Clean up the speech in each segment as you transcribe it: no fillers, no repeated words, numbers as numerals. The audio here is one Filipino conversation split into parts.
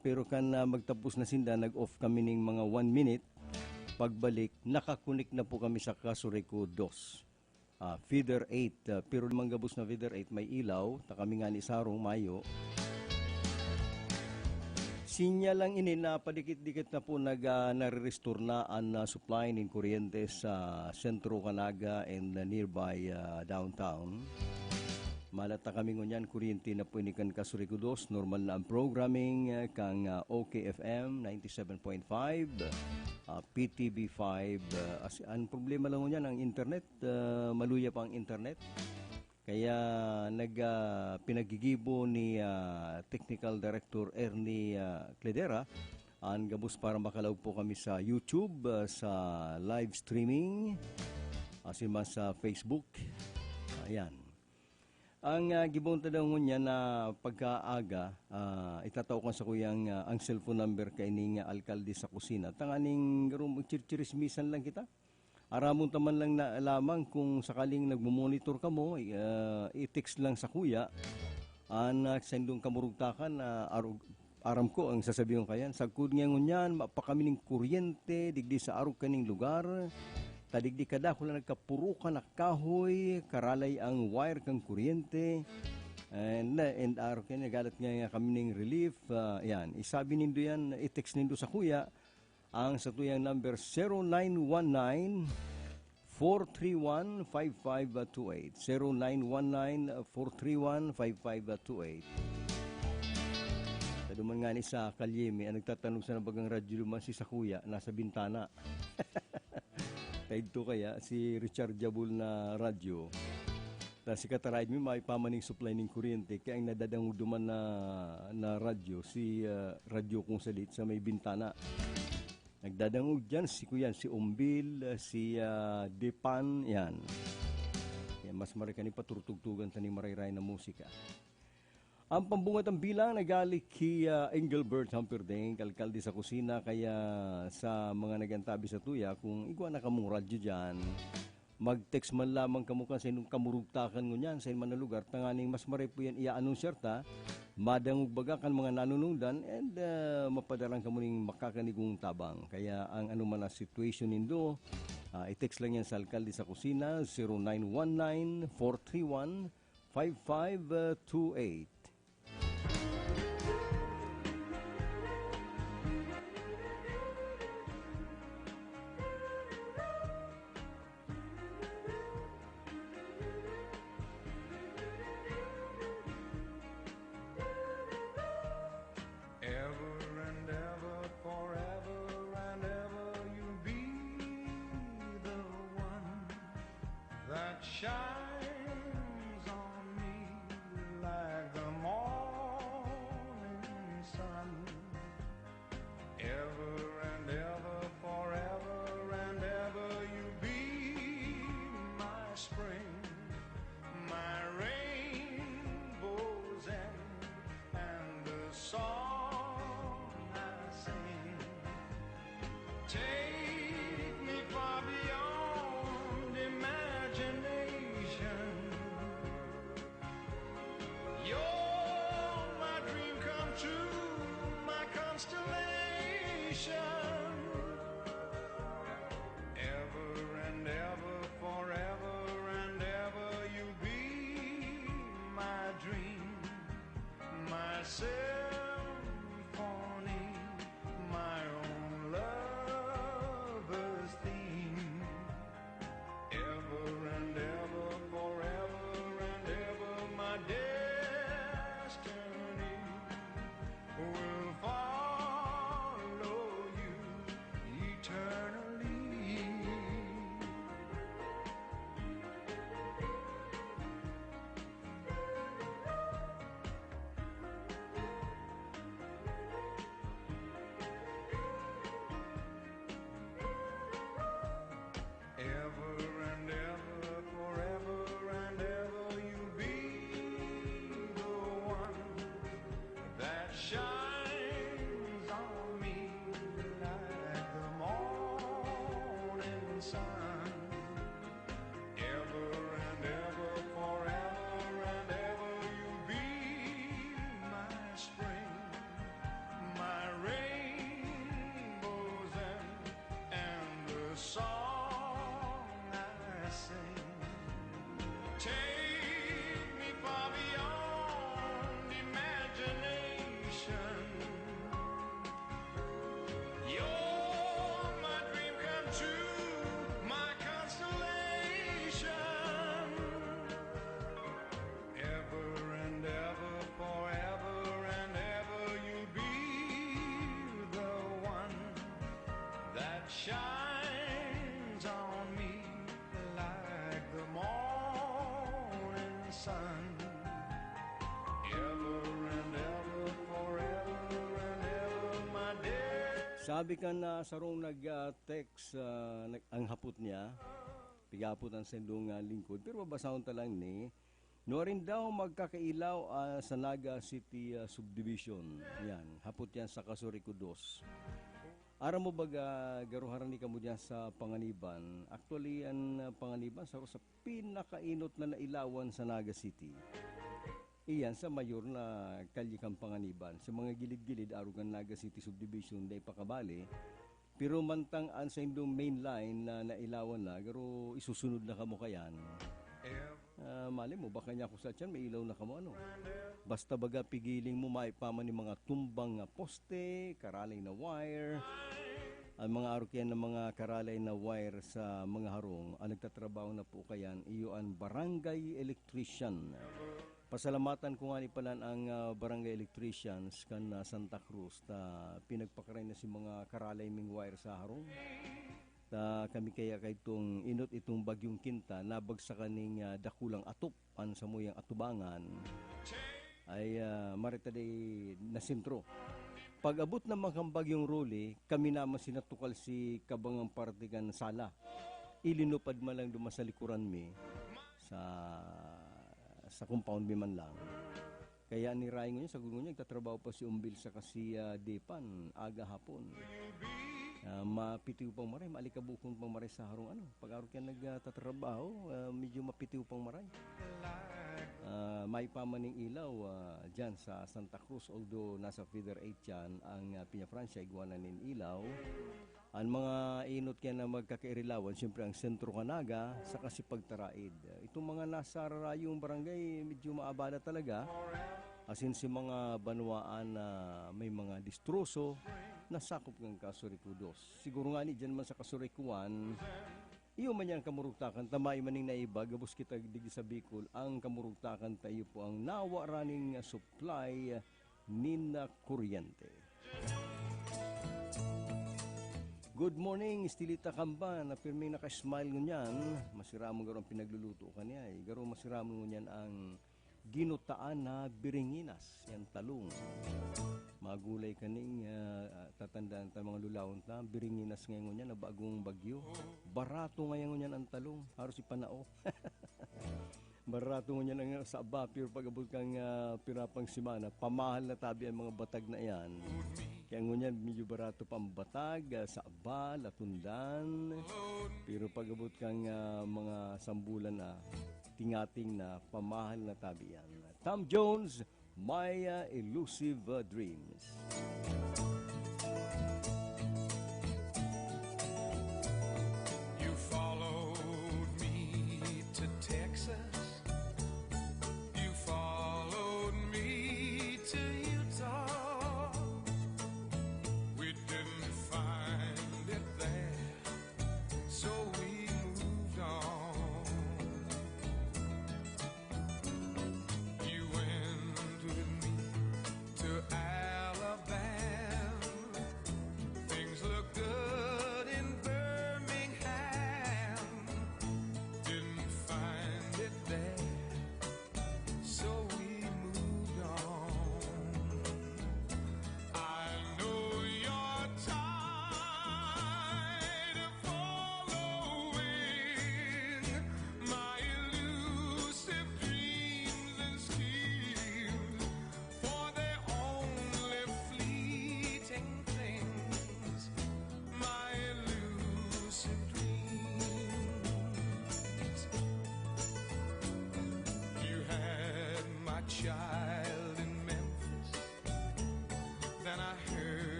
Pero kan magtapos na sinda, nag-off kami ng mga 1 minute. Pagbalik, nakakunik na po kami sa Casureco 2. Feeder 8. Pero limang gabos na feeder 8, may ilaw. Ta kami nga ni Sarong Mayo. Sinya lang ini na padikit-dikit na po nare-restore na ang supply ng kuryente sa Sentro Canaga and nearby downtown. Malata kami ngunyan kuryente na po inikan Casureco 2. Normal na ang programming kang OKFM 97.5, PTB 5. Ang problema lang ngunyan ang internet, maluya pa ang internet. Kaya pinagigibo ni Technical Director Ernie Cledera ang gabos para makalaw po kami sa YouTube, sa live streaming, asima sa Facebook. Ayan. Ang gibonta daw niya na pagkaaga, itatawakan sa kuyang ang cellphone number kay ning alkalde sa kusina. Tanganing chirchirismisan lang kita. Aramon taman lang na lamang kung sakaling nagmo-monitor ka mo, i-text lang sa kuya, sendong kamurugtakan, aram ko ang sasabihin kayan. Sagkod nga ngunyan, mapakami ng kuryente, digdi sa arog kaning lugar, tadigdi kada kung nagkapuro ka na kahoy, karalay ang wire kang kuryente, and arog kanya, galat nga kami ng relief, yan. Isabi nindo yan, i-text nindo sa kuya, ang sa tuyang number 0919-431-5528. 0919-431-5528. Taduman nga ni sa Kalyemi, ang nagtatanong sa nabagang radyo luman si sa kuya, nasa bintana. Kahit to kaya, si Richard Jabul na radyo. Si Kataraid mi may pamaning supply ng kuryente, kaya ang nadadang duman na radyo, si radyo kong salit sa may bintana. Nagdadangog dyan si Kuyan, si Umbil, si Depan, yan. Kaya mas marikani paturtugtugan sa ni marayray na musika. Ang pambungat ang bilang nagali kay Engelbert Humperdinck, alkalde sa kusina, kaya sa mga nagantabi sa tuya, kung igwa na kamong radyo dyan, mag-text man lamang kamo kan sa inyong kamurugtakan ngunyan sa inyong lugar, tanganing mas maray po yan iya-anunsyer ta, madangog baga kan mga nanunungdan, and mapadalang kamo ning makakanigong tabang. Kaya ang anuman na situation nindo, i-text lang yan sa alkalde sa kusina, 0919-431-5528. Shines on me like the morning sun. Ever and ever, forever and ever, you'll be my spring, my rainbow's end, and the song I sing. Take me far beyond imagination. You're my dream come true, my constellation. Ever and ever, forever and ever, you'll be my dream, my self song I sing. Take me far beyond imagination. You're my dream come true, my constellation. Ever and ever, forever and ever, you'll be the one that shines on me like the morning sun. Ever and ever, forever and ever, my dear. Sabi ka na sarong nag-text ang hapot niya, pigapot ang sendong lingkod, pero babasahon talang ni, no rin daw magkakailaw sa Naga City Subdivision. Yan, hapot yan sa Kasuriko 2. Ara mo baga garuharan ni kamo diyan sa Panganiban. Actually ang Panganiban sa pinakainot na nailawan sa Naga City. Iyan sa mayor na kalye kang Panganiban. Sa mga gilid-gilid arugan Naga City Subdivision day pakabali. Pero mantang an sa indong main line na nailawan na, garo isusunod na kamo kayan. Mali mo, baka niya ako sa tiyan, may ilaw na kamo ano. Basta baga pigiling mo maipaman ni mga tumbang poste, karalay na wire. Ang mga arukyan ng mga karalay na wire sa mga harong, ang nagtatrabaho na po kayan, iyo ang barangay electrician. Pasalamatan ko nga ni palan ang barangay electricians kan Santa Cruz ta pinagpakaray na si mga karalay ming wire sa harong. Ta kami kaya kay itong inot itong bagyong Kinta nabagsakan ning dakulang atop an sa muyang atubangan ay marita day nasintro. Pag abot na mga bagyong Rolly, kami naman sinatukal si kabangang partigan sala. Ilinupad man lang dumas sa likuran mi sa compound mi man lang. Kaya ni Ray ngayon, sa gulo niya, nagtatrabaho pa si Umbil sa kasi Depan, aga hapon. Mapitiw pang maray, maalikabukon pang maray sa harong ano. Pag-araw kaya nagtatrabaho, medyo mapitiw pang maray. May pamaning ilaw dyan sa Santa Cruz, although nasa Feeder 8 yan, ang Piña Francia, iguanan ng ilaw. Ang mga inot kaya na magkakairilawan, siyempre ang sentro Kanaga, sa kasi pagtaraid. Itong mga nasa rarayong barangay, medyo maabala talaga. Asin si mga banwaan na may mga distroso, nasakop ng Kasuriko 2. Siguro nga ni dyan man sa Kasuriko 1, iyo man yan kamurugtakan, tamay maning naiba, gabos kita digi sa Bicol, ang kamurugtakan tayo po ang nawa running supply nina kuryente. Good morning, Estilita Kamba, na pirming nakasmile ngunyan, masiramo garong pinagluluto ka niya, garong masiramo ngunyan ang ginutaan na biringinas, yan talong. Magulay kaning tatandaan tayo mga lulawon ta, biringinas ngayon yan na bagong bagyo. Barato ngayon yan ang talong, haros ipanao. Barato ngayon ang sa aba, pure pag-abot kang pirapang simana, pamahal na tabi ang mga batag na yan. Kaya ngunyan medyo barato pang batag sa aba, latundan. Pero pag-abot kang mga sambulan na tingating na pamahal na tabi yan. Tom Jones, My Elusive Dreams. You followed me to Texas. You followed me to Utah. We didn't find it there, so we moved on. You went with me to Alabama.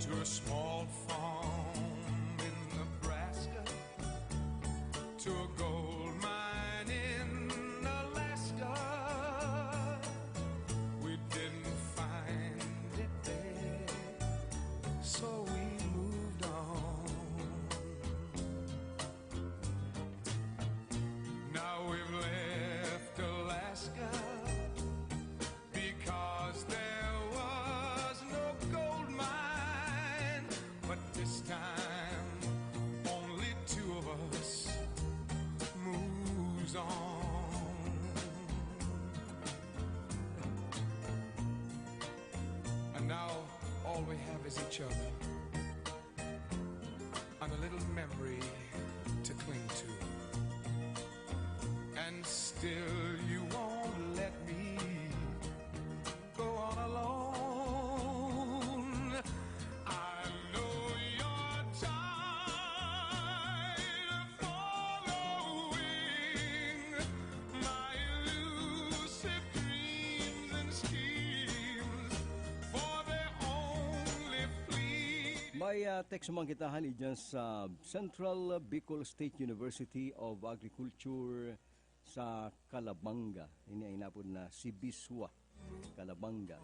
to a small farm in Nebraska, to a gold mine in Alaska. We didn't find it there, so we moved on. Now we've left Alaska because there was no gold mine, but this time only two of us moves on. And now all we have is each other and a little memory to cling to. And still you won't let me go on alone. I know you're tired of following my elusive dreams and schemes, for they only fleet. May text man kita hali dyan sa Central Bicol State University of Agriculture sa Calabanga. Ini ay napod na Sibiswa, Calabanga.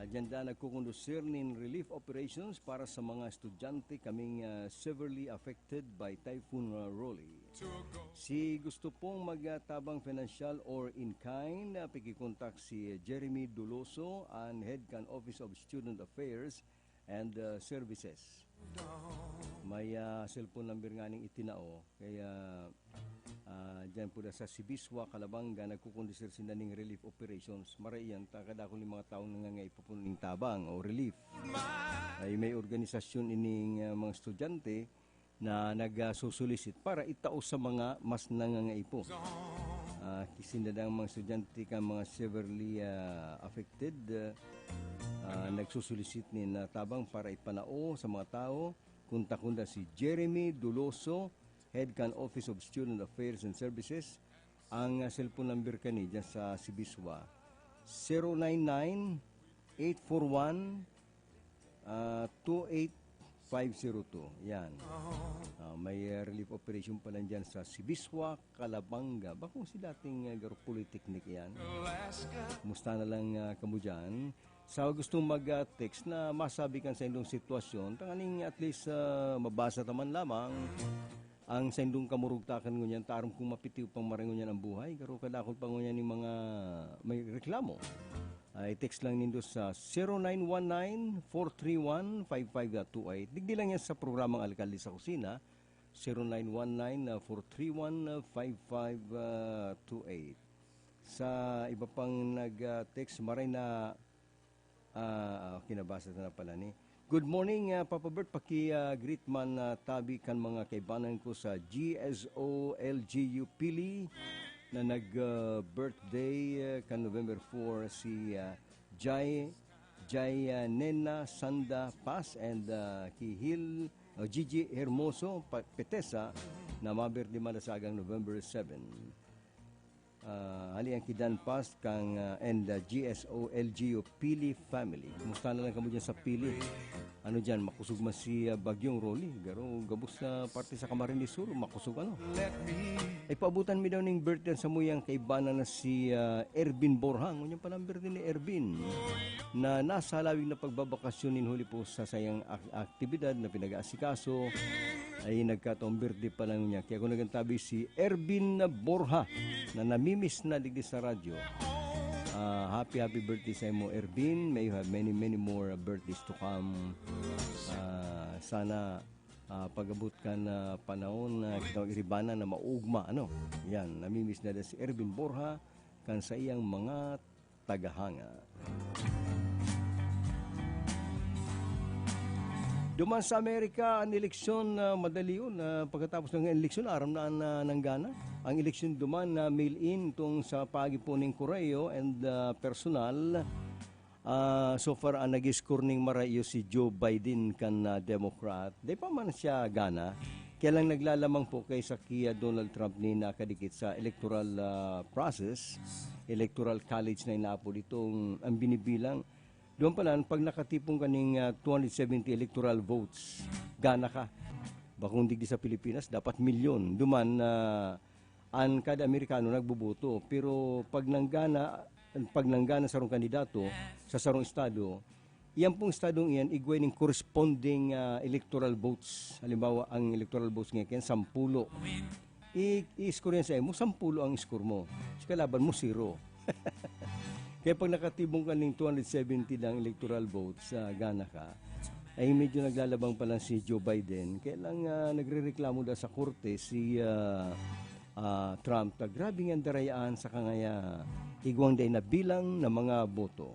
Diyan da nagkukondusir nin relief operations para sa mga estudyante kaming severely affected by Typhoon Rolly. Si gusto pong magtabang financial or in kind, pikikontak si Jeremy Duloso ang Head Can Office of Student Affairs and Services. May cellphone number nga ning itinao, kaya dyan po sa Sibiswa, Calabanga, nagkukondisir sila ng relief operations. Maraiyan, takadakon ng mga taong nangangay pupuning tabang o relief. Ay may organisasyon ining mga estudyante na nagsusulisit para itao sa mga mas nangangay po. Kisindadang mga estudyante ka mga severely affected, nagsusulisit ni na tabang para ipanao sa mga tao. Kunta-kunta si Jeremy Duloso, Head Can Office of Student Affairs and Services. Ang cellphone number kani dyan sa Sibiswa, 099-841-28502. Yan. May relief operation pa lang dyan sa Sibiswa, Calabanga. Bakong si dating garo polytechnic yan. Musta na lang kamo dyan. Sa gustong mag-text na masabi kan sa indong sitwasyon, tanganing at least mabasa taman lamang ang sa indong kamurugtakan ngunyan, tarom kung mapitiw pang marangunyan ang buhay, karo kadakot pang ngunyan ng mga may reklamo. I-text lang nindo sa 0919-431-5528. Digdi lang yan sa programang Alkalde sa Kusina, 0919-431-5528. Sa iba pang nag-text, maray na kinabasa na pala ni. Good morning, Papa Bert. Paki-greet man tabi kan mga kaibanan ko sa GSO LGU Pili na nag-birthday kan November 4 si Jai Nena Sanda Paz and Kihil Gigi Hermoso Petesa na mabirthday malasagang November 7. Hali ang kidan pas kang and GSO LGU Pili family. Kumusta na lang kamo dyan sa Pili? Ano dyan, makusog man si Bagyong Rolly. Garo, gabos na parte sa Camarines Sur, makusog ano. Ay paabutan mi daw ng birthday sa muyang kaibanan na si Ervin Borhang. Ngunyan pa ng birthday ni Ervin na nasa halawig na pagbabakasyon huli po sa sayang aktibidad na pinag-aasikaso. Ay nagkataong birthday pa lang niya. Kaya kung nagantabi si Ervin Borha na namimiss na digdi sa radyo. Happy birthday sa mo, Ervin. May you have many more birthdays to come. Sana pag-abot ka na panahon na kitang iribana na maugma. Ano? Yan, namimiss na si Ervin Borha kan sa iyang mga tagahanga. Duman sa Amerika, ang eleksyon madali yun. Pagkatapos ng eleksyon, aram na nanggana. Ang eleksyon duman na mail-in itong sa pagipuning Correo and personal. So far, ang nag-score ning marayo si Joe Biden kan Democrat. Di pa man siya gana. Kaya lang naglalamang po kay sa Donald Trump ni nakadikit sa electoral process. Electoral college na inapod itong ang binibilang Doon pala, pag nakatipong kaning 270 electoral votes, gana ka. Bakong digdi sa Pilipinas, dapat milyon. Duman na ang kada Amerikano nagbuboto. Pero pag nanggana sa rong kandidato, sa sarong estado, iyan pong estadong iyan, igway ng corresponding electoral votes. Halimbawa, ang electoral votes ngayon, 10. I-score yan sa mo, 10 ang score mo. Sa kalaban mo, 0. Kaya pag nakatibong ka ng 270 ng electoral votes, gana ka, ay medyo naglalabang pa lang si Joe Biden. Kaya lang nagre-reklamo daw sa korte si Trump na grabe nga darayaan sa kangaya igwang day na bilang ng mga boto.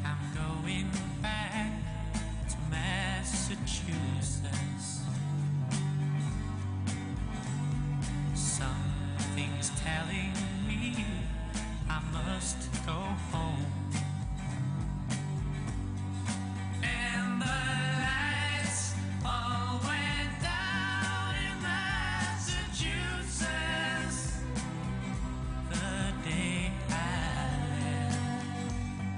I'm going back to Massachusetts. Something's telling me I must go home. And the lights all went down in Massachusetts the day I left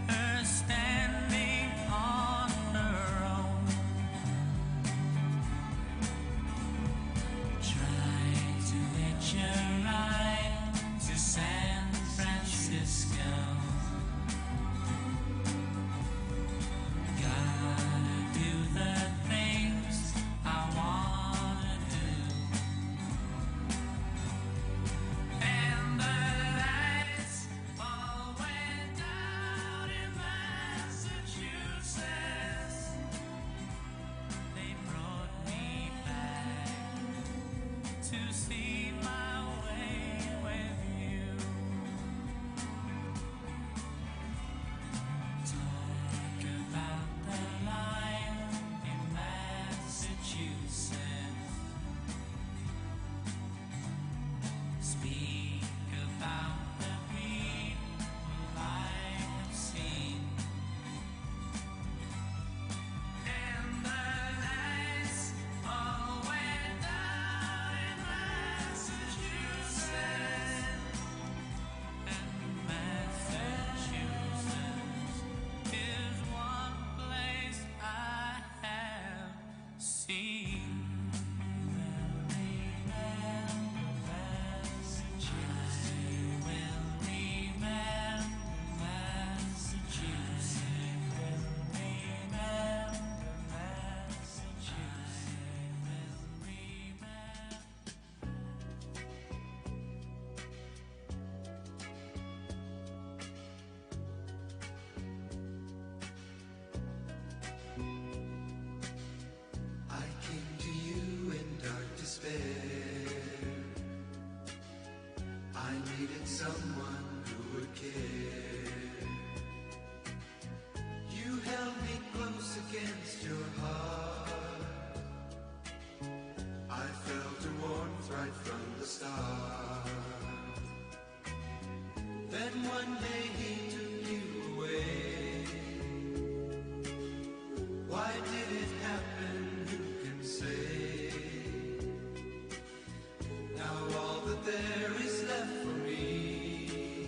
her standing on her own. Try to hitch a ride to San Francisco. Gotta do the things I wanna do. And the lights all went down in Massachusetts. They brought me back to see my way with you. Talk about the line in Massachusetts. Speak about the people I have seen. And the lights all went down in Massachusetts. And Massachusetts is one place I have seen. I came to you in dark despair. I needed someone who would care. You held me close against your heart. I felt a warmth right from the start. Then one day he took you away. Why did it happen? Who can say? Now all that there is left for me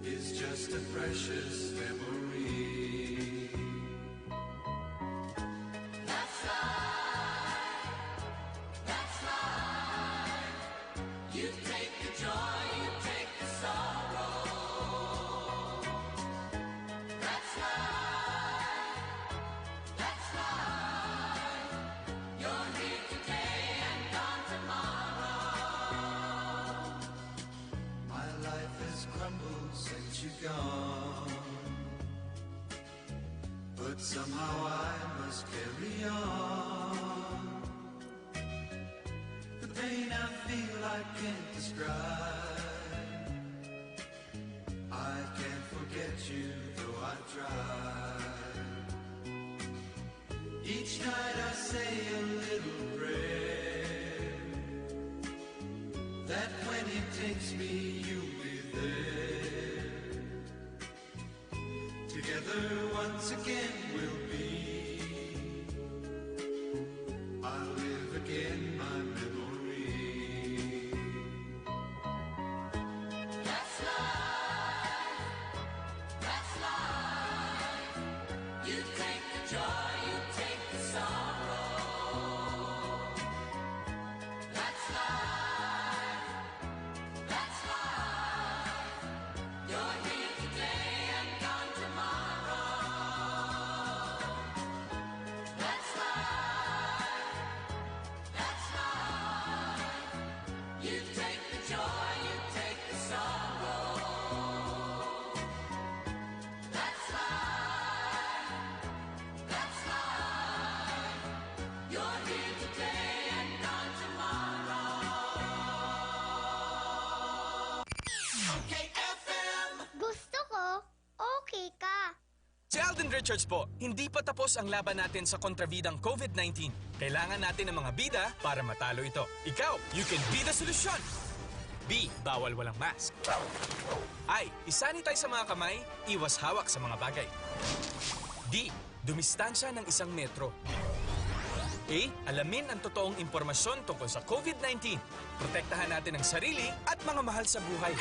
is just a precious memory. That's life. That's life. You take the joy, you take the sorrow. That's life. That's life. You're here today and gone tomorrow. My life has crumbled since you've gone, but somehow I must carry on. The pain I feel I can't describe. I can't forget you though I try. Each night I say a little prayer that when he takes me you'll be there. Together once again we'll be. I'll live again my memory. That's life. Si Alden Richards po, hindi pa tapos ang laban natin sa kontrabidang COVID-19. Kailangan natin ng mga bida para matalo ito. Ikaw, you can be the solution. B. Bawal walang mask. I. Isanitize sa mga kamay, iwas hawak sa mga bagay. D. Dumistansya ng 1 metro. A. Alamin ang totoong impormasyon tungkol sa COVID-19. Protektahan natin ang sarili at mga mahal sa buhay.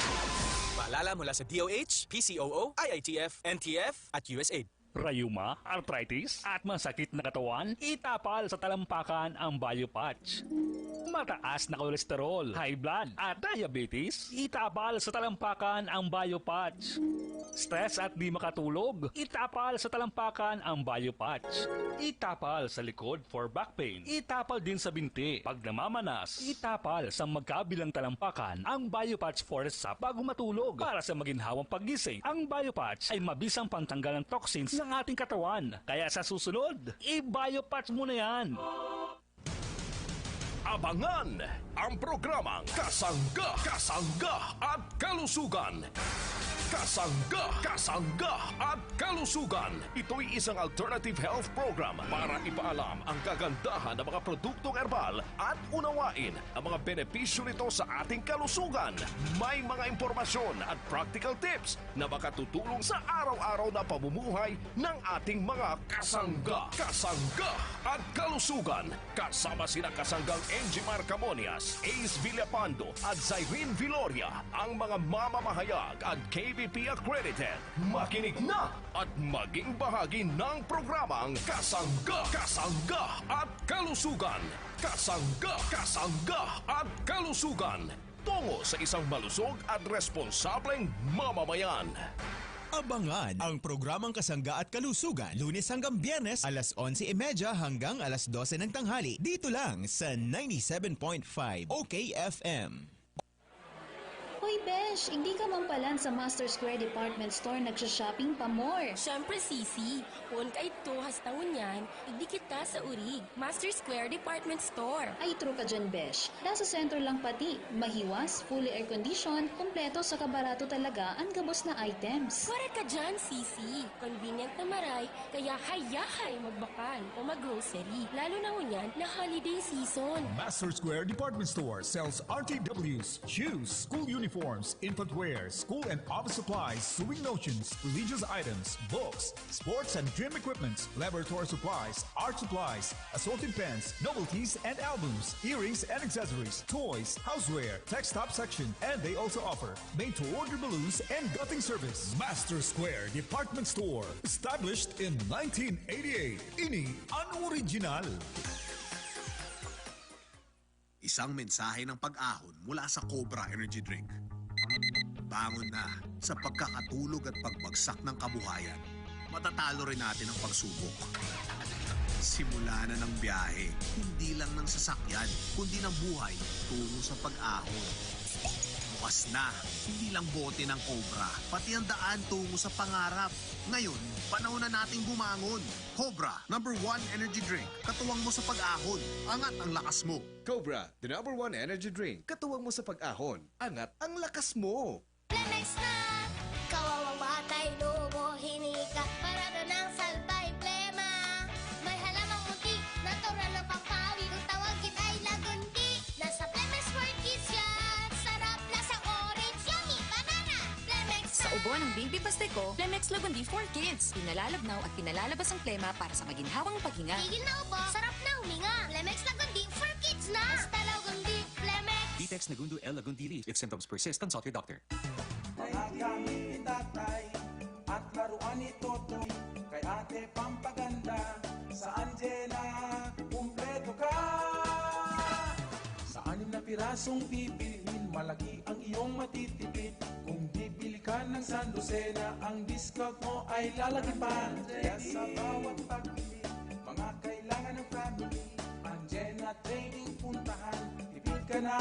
Paalala mula sa DOH, PCOO, IITF, NTF at USAID. Rayuma, arthritis, at masakit na katawan, itapal sa talampakan ang Biopatch. Mataas na kolesterol, high blood, at diabetes, itapal sa talampakan ang Biopatch. Stress at di makatulog, itapal sa talampakan ang Biopatch. Itapal sa likod for back pain, itapal din sa binti. Pag namamanas, itapal sa magkabilang talampakan ang Biopatch Forest sa bago matulog. Para sa maginhawang paggising, ang Biopatch ay mabisang pantanggal ng toxins ng ating katawan. Kaya sa susunod, i-Biopatch mo na yan. Abangan ang programang Kasangga, Kasangga at Kalusugan. Kasangga at Kalusugan. Ito'y isang alternative health program para ipaalam ang kagandahan ng mga produktong herbal at unawain ang mga benepisyo nito sa ating kalusugan. May mga impormasyon at practical tips na makatutulong sa araw-araw na pamumuhay ng ating mga kasangga. Kasangga at Kalusugan. Kasama sina kasanggang Angie Marcamonias, Ace Villapando at Zyrene Viloria, ang mga mamamahayag at KBP accredited. Makinig na at maging bahagi ng programang Kasangga at Kalusugan. Kasangga at Kalusugan. Tungo sa isang malusog at responsableng mamamayan. Abangan ang programang Kasangga at Kalusugan Lunes hanggang Biyernes alas 11:30 hanggang alas 12 ng tanghali dito lang sa 97.5 OKFM. Hoy Besh, hindi ka man palan sa Master Square Department Store nagsha-shopping pa more. Siyempre, Sisi. Kung ka ito hastawan yan, hindi kita sa urig. Master Square Department Store. Ay, true ka dyan, Besh. Nasa sentro lang pati. Mahiwas, fully air-conditioned, kompleto sa kabarato talaga ang gabos na items. Wala ka dyan, Sisi. Convenient na maray, kaya hayahay magbakal o mag-grocery. Lalo na hunyan na holiday season. Master Square Department Store sells RTWs, shoes, school uniforms, infant wear, school and office supplies, sewing notions, religious items, books, sports and gym equipment, laboratory supplies, art supplies, assorted pens, novelties and albums, earrings and accessories, toys, houseware, tech-stop section, and they also offer made-to-order balloons and gutting service. Master Square Department Store, established in 1988. Ini ang original. Isang mensahe ng pag-ahon mula sa Cobra Energy Drink. Bangon na sa pagkakatulog at pagbagsak ng kabuhayan. Matatalo rin natin ang pagsubok. Simula na ng biyahe, hindi lang ng sasakyan, kundi ng buhay tungo sa pag-ahon. Bukas na, hindi lang bote ng Cobra, pati ang daan tungo sa pangarap. Ngayon, panahon na nating bumangon. Cobra, #1 energy drink. Katuwang mo sa pag-ahon. Angat ang lakas mo. Cobra, the #1 energy drink. Katuwang mo sa pag-ahon. Angat ang lakas mo. Plemex na! Kawawang batay, lobo, hinika. Parada ng salbay, plema. May halamang munti, natural na pampawi. Kung tawagin ay lagundi. Nasa Plemex for Kids yan. Sarap lasang orange, yummy, banana. Plemex na! Sa ubo ng Baby Pasteco, Plemex Lagundi for Kids. Pinalalabnaw at pinalalabas ang plema para sa maginhawang paghinga. Tigil na ubo, sarap na huminga. Plemex Lagundi for Kids na. Basta Lagundi, Plemex. Vitex Nagundo L. Lagundi Leaf. If symptoms persist, consult your doctor. Mga gamit ni tatay at laruan ni Totoy kay ate pampaganda sa Angela kumpleto ka. Sa 6 na pirasong bibilhin malaki ang iyong matitipid. Kung bibili ka ng Sandocena ang discount mo ay lalagipan. Kaya sa bawat pagbili mga kailangan ng family Angela Trading puntahan tipid ka na.